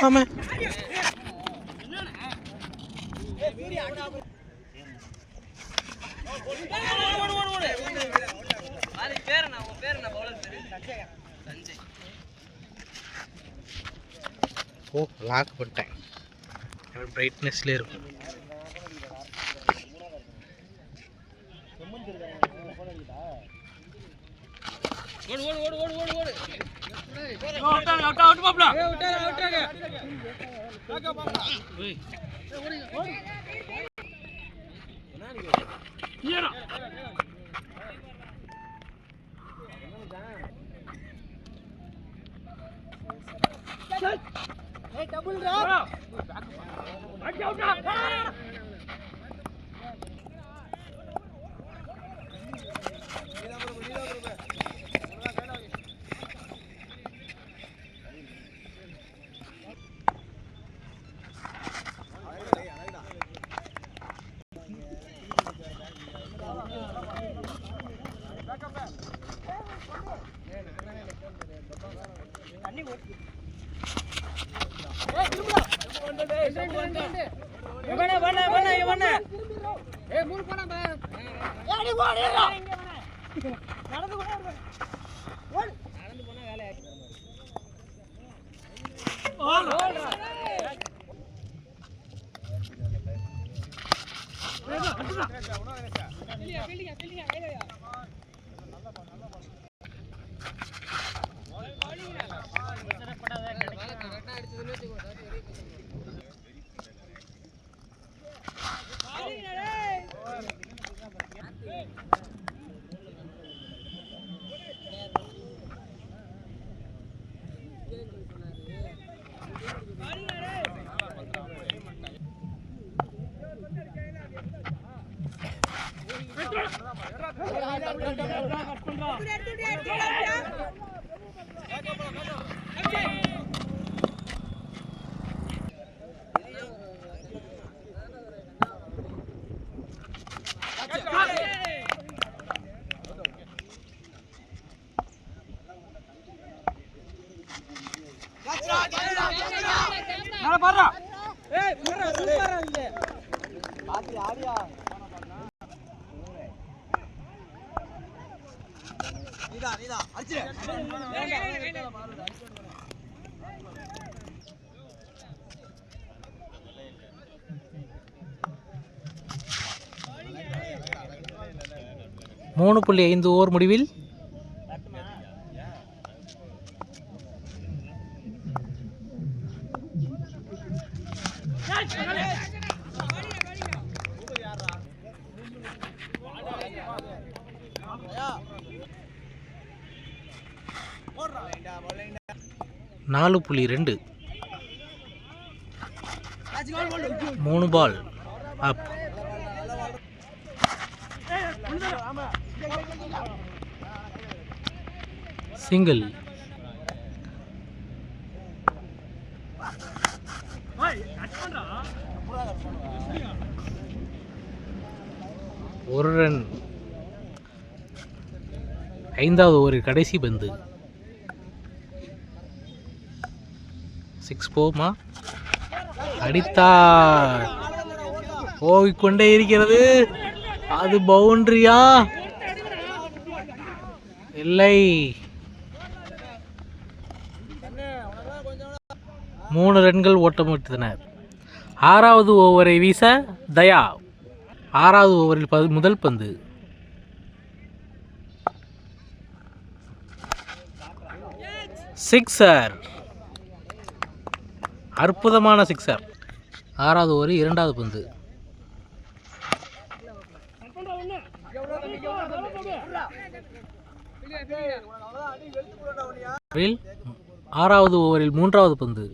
ஆமா ஓ லாக் பண்ணிட்டேன் பிரைட்னஸ்ல இருக்கும் ஓடு ஓடு ஓடு ஓடு ஓடு ஓடு அவுட் அவுட் அவுட் பாப்ல அவுட் அவுட் காக்கா பாப்ல ஓய் ஓடு ஏனா ஏய் டபுள் ரா அடி அவுட் $3.5 ஓவர் முடிவில் $4.2 3 பால் அப் சிங்கிள் ஒரு ரன் 5வது ஓவரில் கடைசி பந்து 6 போமா அடித்தார் போய்கொண்டே இருக்கிறது அது பவுண்டரியா இல்லை 3 ரன்கள் ஓட்டமிட்டனர் 6வது ஓவரை வீச தயா 6வது ஓவரில் முதல் பந்து சிக்ஸர், அற்புதமான சிக்ஸர். 6வது ஓவர் 2வது பந்து. ஆறாவது ஓவரில் 3வது பந்து.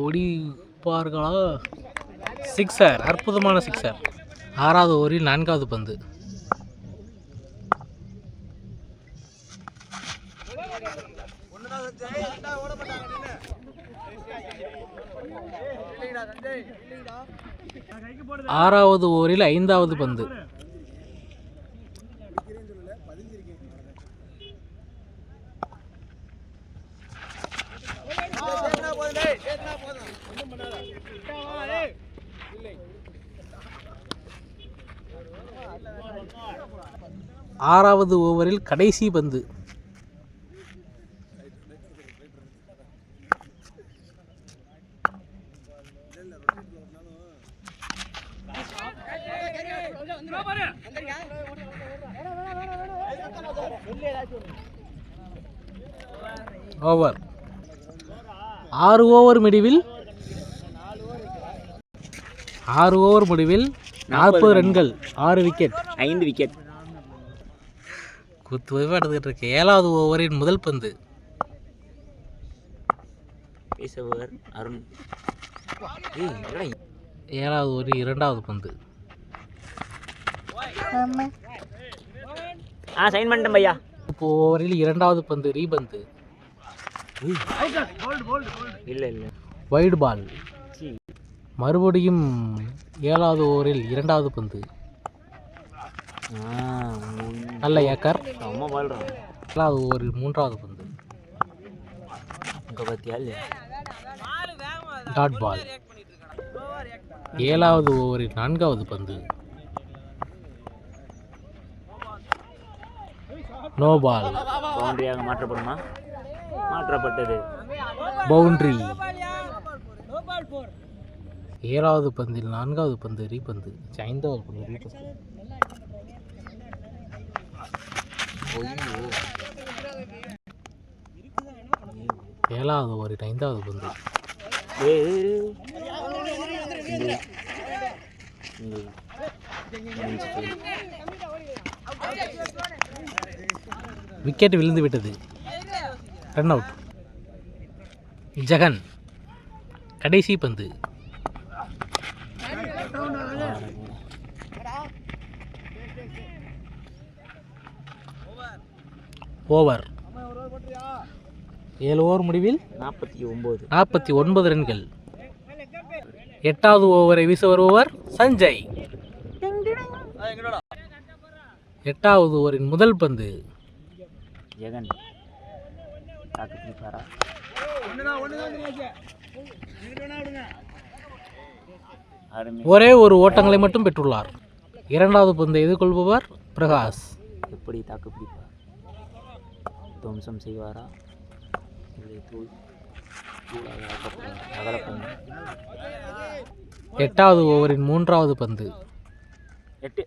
ஓடிப்பார்களா? சிக்ஸர், அற்புதமான சிக்ஸர். 6வது ஓவரில் 4வது பந்து. ஆறாவது ஓவரில் 5வது பந்து. ஆறாவது ஓவரில் கடைசி பந்து. ஓவர். 6 ஓவர் முடிவில் 40 ரன்கள், 6 விக்கெட், 5 விக்கெட். குத்து வைப்பாக எடுத்துக்கிட்டு இருக்கு. 7வது ஓவரின் முதல் பந்து. அருண். 7வது ஓவரில் 2வது பந்து. சைன் பண்ணிட்டேன் பையா. ஓவரில் 2வது பந்து ரீபந்து. இல்லை வைடு பால். மறுபடியும் 7வது ஓவரில் 2வது பந்து. நல்ல ஏக்கர். 7வது ஓவரில் 3வது பந்து. Dot ball. 7வது ஓவரில் 4வது பந்து. No ball. பவுண்டரியாக மாற்றப்படுமா? மாற்றப்பட்டது. பவுண்டரி. 7வது பந்தில் 4வது பந்து ரீபந்து. 5வது பந்து ரீபந்து. 7வது ஓவரில் 5வது பந்து. விக்கெட் விழுந்து விட்டது. Run out. ஜெகன். கடைசி பந்து. ஓவர். 7 ஓவர் முடிவில் 49 ரன்கள். 8வது ஓவரை வீச வருபவர் சஞ்சய். 8வது ஓவரின் முதல் பந்து. ஜெகன் ஒரே ஒரு ஓட்டங்களை மட்டும் பெற்றுள்ளார். 2வது பந்தை எதிர்கொள்பவர் பிரகாஷ். எப்படி தாக்கு பிடிப்பார்? துவம்சம் செய்வாரா? இல்லை அகலப்பந்து. 8வது ஓவரின் 3வது பந்து. 8.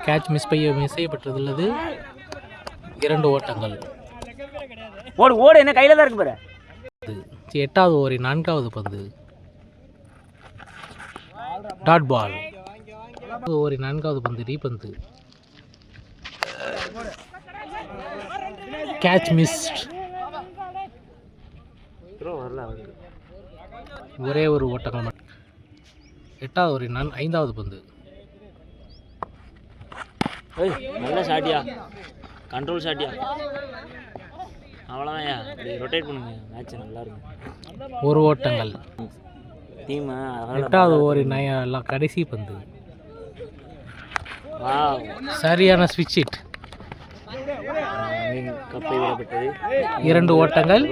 கேட்ச் மிஸ் செய்யப்பட்டுள்ளது. 2 ஓட்டங்கள். ஓடு என்ன கையில தான் இருக்கு பாரு. 8வது ஓவரின் 4வது பந்து. டாட் பால். ஓவரின் 4வது பந்து ரீபந்து. Catch mist. ஒரே ஒரு ஓட்டங்கள் மட்டும். 8வது ஓவரின் 5வது பந்து. நல்ல ஷாட்டியா, கண்ட்ரோல் ஷாட்டியா. அவ்வளோதான். ரொட்டேட் பண்ணுங்க, மேட்ச் நல்லா இருக்கும். 1 ஓட்டங்கள். டீம் 8வது ஓவரின் கடைசி பந்து. சரியான ஸ்விட்ச் ஹிட். கப்பை விடப்பட்டது. 2 ஓட்டங்கள்.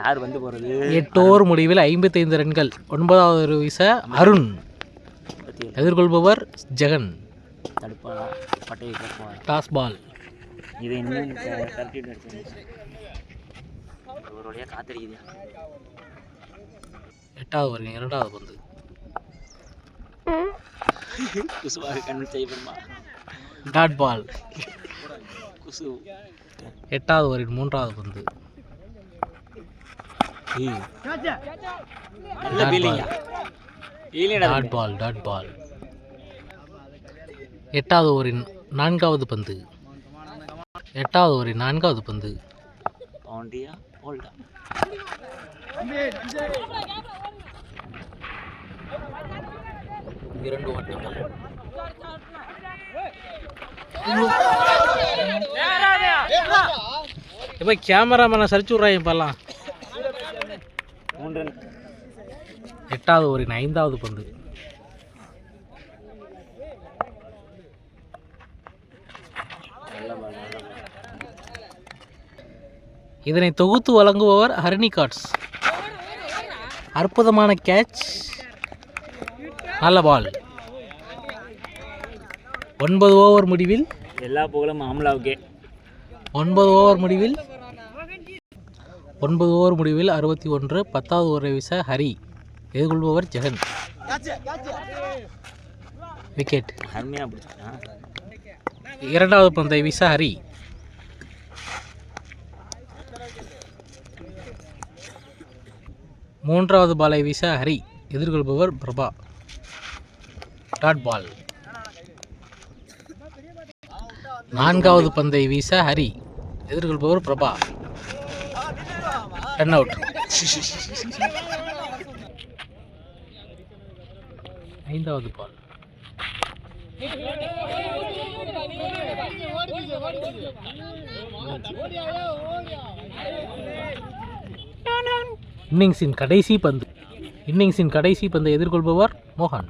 யார் வந்து போகிறது? 8 ஓவர் முடிவில் 55 ரன்கள். 9வது வீச அருண். எதிர்கொள்பவர் ஜெகன். தடுப்பாளா? பட்டையை டாஸ் பால். இதை இன்னும் கரெக்டாக அவருடைய காத்திருக்குது. 8வது ஓவரின் 2வது பந்து. குசுவாக கண்ணு செய்யப்படுமா டாட் பால். குசு 8வது ஓவரின் 3வது பந்து. நல்ல பீலிங்கா டாட் பால். 8வது ஓவரின் 4வது பந்து. 8வது ஓவரின் 4வது பந்து. பவுண்டியா போல்டா 2 ஓட்டங்கள். இப்போ கேமராமேனை சரிச்சு விட்றாங்க இப்போல்லாம். 3 ரன். 8வது ஓவரின் 5வது பந்து. நல்ல பால் இதனை தொகுத்து வழங்குபவர் ஹரிணி கார்ட்ஸ். அற்புதமான கேட்ச். நல்ல பால். 9 ஓவர் முடிவில் எல்லா புகழும் ஆம்லாவுக்கே. 9 ஓவர் முடிவில் 61. 10வது ஓவரை வீச ஹரி. எதிர்கொள்பவர் ஜெகன். விக்கெட். அருமையாக பிடிச்சா. 2வது பந்தை வீச ஹரி. 3வது பாலை வீச ஹரி. எதிர்கொள்பவர் பிரபா. Dot ball. 4வது பந்தை வீச ஹரி. எதிர்கொள்பவர் பிரபா. Run out. 5வது பால். இன்னிங்ஸின் கடைசி பந்தை எதிர்கொள்பவர் மோகன்.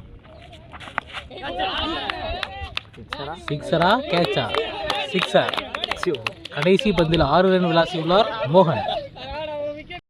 சிக்ஸரா கேட்சா? சிக்ஸர். கடைசி பந்தில் 6 ரன் விளாசியுள்ளார் மோகன்.